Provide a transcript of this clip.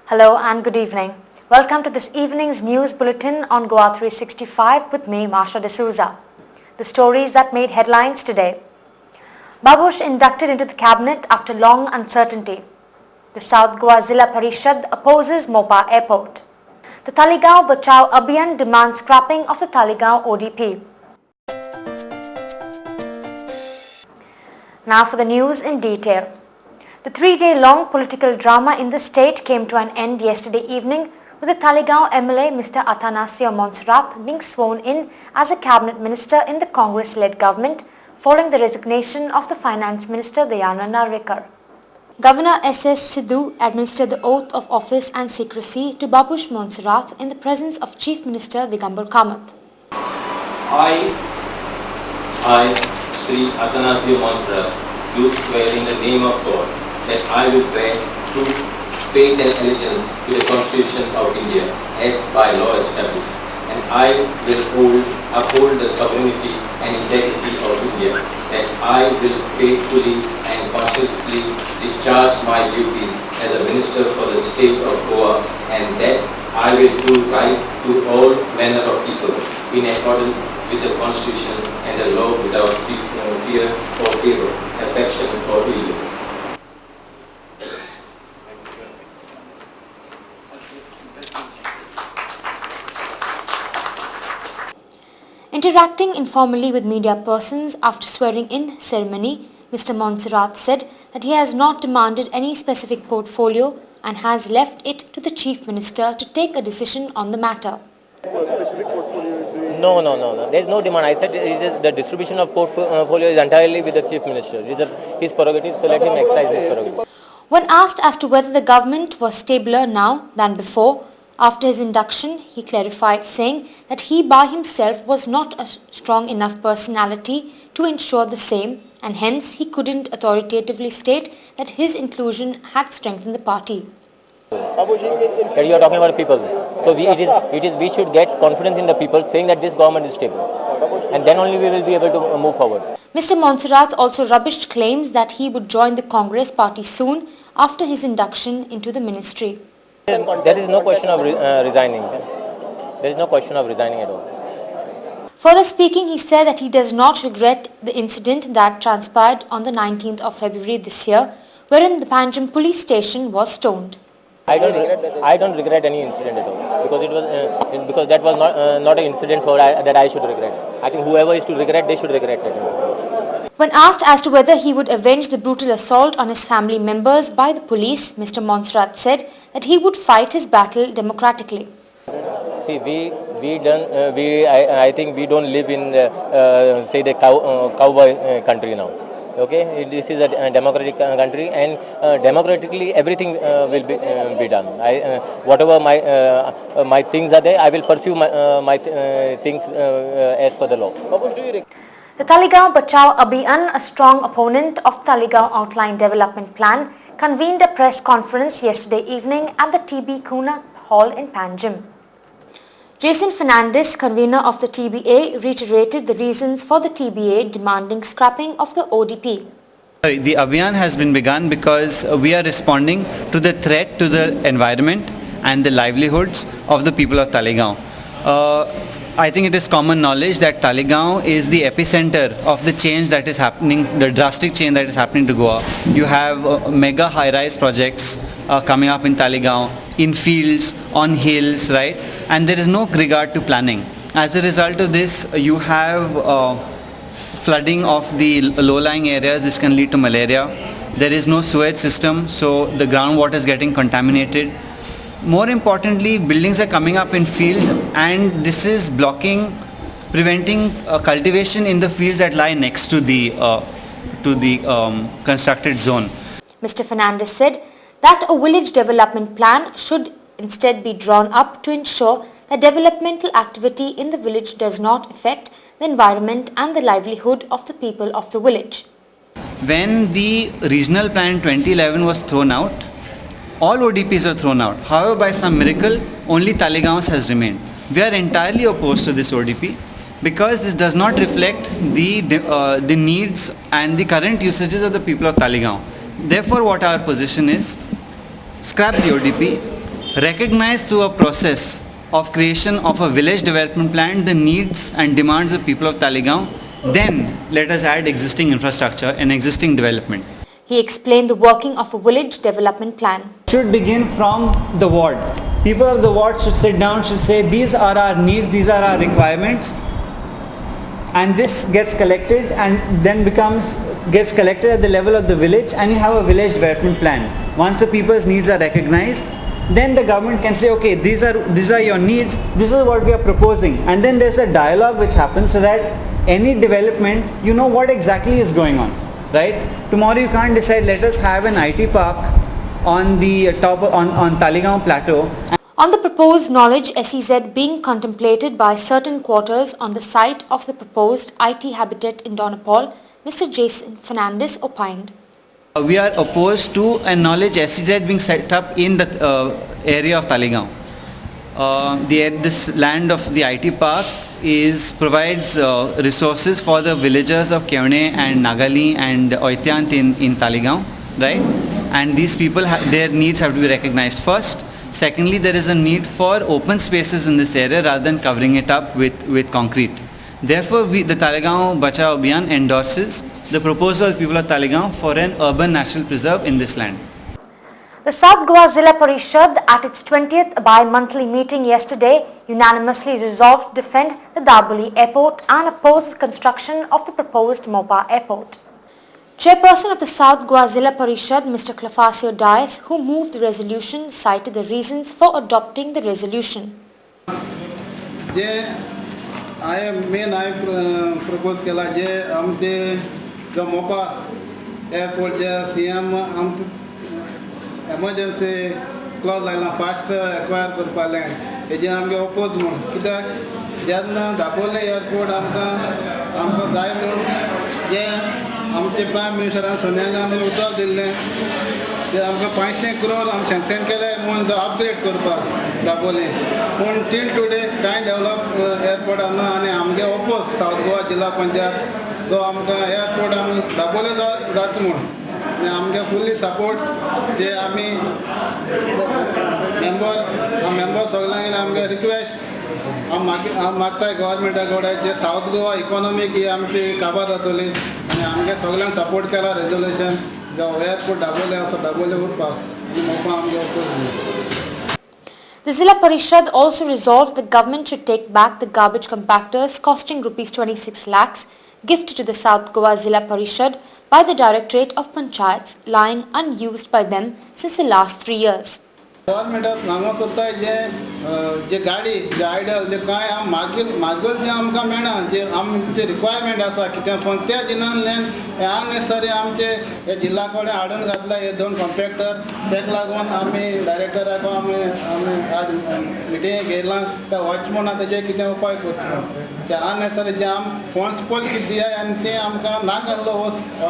Hello and good evening. Welcome to this evening's news bulletin on Goa 365 with me, Marsha D'Souza. The stories that made headlines today. Babush inducted into the cabinet after long uncertainty. The South Goa Zilla Parishad opposes Mopa Airport. The Talegaon Bachao Abhiyan demands scrapping of the Talegaon ODP. Now for the news in detail. The 3-day-long political drama in the state came to an end yesterday evening with the Talegaon MLA Mr. Athanasio Montserrat being sworn in as a cabinet minister in the Congress-led government following the resignation of the Finance Minister Dayananda Narvekar. Governor S.S. Sidhu administered the oath of office and secrecy to Babush Montserrat in the presence of Chief Minister Digambur Kamath. I, Sri Athanasio Montserrat, do swear in the name of God that I will bear true faith and allegiance to the Constitution of India as by law established, and I will uphold the sovereignty and integrity of India, that I will faithfully and consciously discharge my duties as a minister for the state of Goa, and that I will do right to all manner of people in accordance with the Constitution and the law without fear or favor, affection or evil. Interacting informally with media persons after swearing-in ceremony, Mr. Montserrat said that he has not demanded any specific portfolio and has left it to the Chief Minister to take a decision on the matter. No. There is no demand. I said the distribution of portfolio is entirely with the Chief Minister. It is his prerogative, so let him exercise his prerogative. When asked as to whether the government was stabler now than before, after his induction, he clarified, saying that he by himself was not a strong enough personality to ensure the same, and hence he couldn't authoritatively state that his inclusion had strengthened the party. That you are talking about people. So we should get confidence in the people, saying that this government is stable, and then only we will be able to move forward. Mr. Montserrat also rubbished claims that he would join the Congress party soon after his induction into the ministry. There is no question of resigning. There is no question of resigning at all. Further speaking, he said that he does not regret the incident that transpired on the 19th of February this year, wherein the Panjim police station was stoned. I don't regret any incident at all, because that was not an incident that I should regret. I think whoever is to regret, they should regret it. When asked as to whether he would avenge the brutal assault on his family members by the police, Mr. Montserrat said that he would fight his battle democratically. See, I think we don't live in say the cowboy country now. Okay, this is a democratic country, and democratically everything will be done. Whatever my things are there, I will pursue my things as per the law. The Talegaon Bachao Abhiyan, a strong opponent of Talegaon Outline Development Plan, convened a press conference yesterday evening at the TB Kuna Hall in Panjim. Jason Fernandez, convener of the TBA, reiterated the reasons for the TBA demanding scrapping of the ODP. The Abhiyan has been begun because we are responding to the threat to the environment and the livelihoods of the people of Talegaon. I think it is common knowledge that Talegaon is the epicenter of the change that is happening, the drastic change that is happening to Goa. You have mega high-rise projects coming up in Talegaon, in fields, on hills, right? And there is no regard to planning. As a result of this, you have flooding of the low-lying areas. This can lead to malaria. There is no sewage system, so the groundwater is getting contaminated. More importantly, buildings are coming up in fields, and this is preventing cultivation in the fields that lie next to the constructed zone. Mr. Fernandez said that a village development plan should instead be drawn up to ensure that developmental activity in the village does not affect the environment and the livelihood of the people of the village. When the regional plan 2011 was thrown out, all ODPs are thrown out. However, by some miracle, only Talegaon has remained. We are entirely opposed to this ODP because this does not reflect the needs and the current usages of the people of Talegaon. Therefore, what our position is, scrap the ODP, recognize through a process of creation of a village development plan the needs and demands of the people of Talegaon, then let us add existing infrastructure and existing development. He explained the working of a village development plan. Should begin from the ward. People of the ward should sit down, should say these are our needs, these are our requirements, and this gets collected and then gets collected at the level of the village, and you have a village development plan. Once the people's needs are recognized, then the government can say, okay, these are your needs, this is what we are proposing, and then there's a dialogue which happens so that any development, you know what exactly is going on, right? Tomorrow you can't decide, let us have an IT park on the top on Talegaon plateau. On the proposed knowledge SEZ being contemplated by certain quarters on the site of the proposed IT habitat in Donapal, Mr. Jason Fernandez opined. We are opposed to a knowledge SEZ being set up in the area of Talegaon. This land of the IT park provides resources for the villagers of Keone and Nagali and Oityant in Talegaon, right? And these people, their needs have to be recognized first. Secondly, there is a need for open spaces in this area rather than covering it up with concrete. Therefore, the Talegaon Bachao Abhiyan endorses the proposal of the people of Talegaon for an urban national preserve in this land. The South Goa Zilla Parishad at its 20th bi-monthly meeting yesterday unanimously resolved to defend the Daboli airport and oppose the construction of the proposed Mopa airport. Chairperson of the South Goa Zilla Parishad, Mr. Clafasio Dias, who moved the resolution, cited the reasons for adopting the resolution. propose केला जे आमचे जो Mopa airport जे CM आमचे emergency clause लायला fast acquire करपा land हेजे आमगे oppose म्हूण कित्याक जेन्ना दापोले एयरपोर्ट आमकां जाय म्हूण जे आमचे प्रायम मिनिस्टरान सोनिया गांधीन उतर दिल्लें ते आमकां 500 crore आम सँक्शन केले म्हूण जो अपग्रेड करपाक दापोले पूण टील टुडे कांय डेवलप एयरपोर्ट ना आनी आमगे ओपोज सावथ गोवा जिल्हा पंचायत जो आमकां एयरपोर्ट आमी दापोले जाता म्हूण आनी आमगे फुल्ली सपोर्ट जे आमी मेंबर सगळ्यांक आमगे रिक्वेस्ट हांव मागताय गव्हर्मेंटा कडेन जे सावथ गोवा इकॉनॉमीक ही आमची काबार जातली आनी आमगे सगळ्यांक सपोर्ट केला रेजोल्युशन जो एयरपोर्ट दाबोले आसा दाबोले उरपाक आनी मोपा आमगे oppose. The Zilla Parishad also resolved the government should take back the garbage compactors costing Rs 26 lakhs gifted to the South Goa Zilla Parishad by the Directorate of Panchayats, lying unused by them since the last 3 years. गव्हर्मेंटा सांगो सोदता जे गाडी जे idol जे कांय मागोल जे आमकां मेळना जे आमचे requirement आसा कित्याक पूण त्या दिनांतल्यान हे अननेसरी आमचे हे जिल्ला कडेन हाडून घातला हे 2 कॉम्पॅक्टर तेका लागून आमी डायरेक्टराक आमी आज मिटींग घेयला त्या वॉचमॅन तेजे कितें उपाय करता ते अननेसरी जे आम फंड्स पळय कितें दियाय आनी ते आमकां नाका आसलो वस्त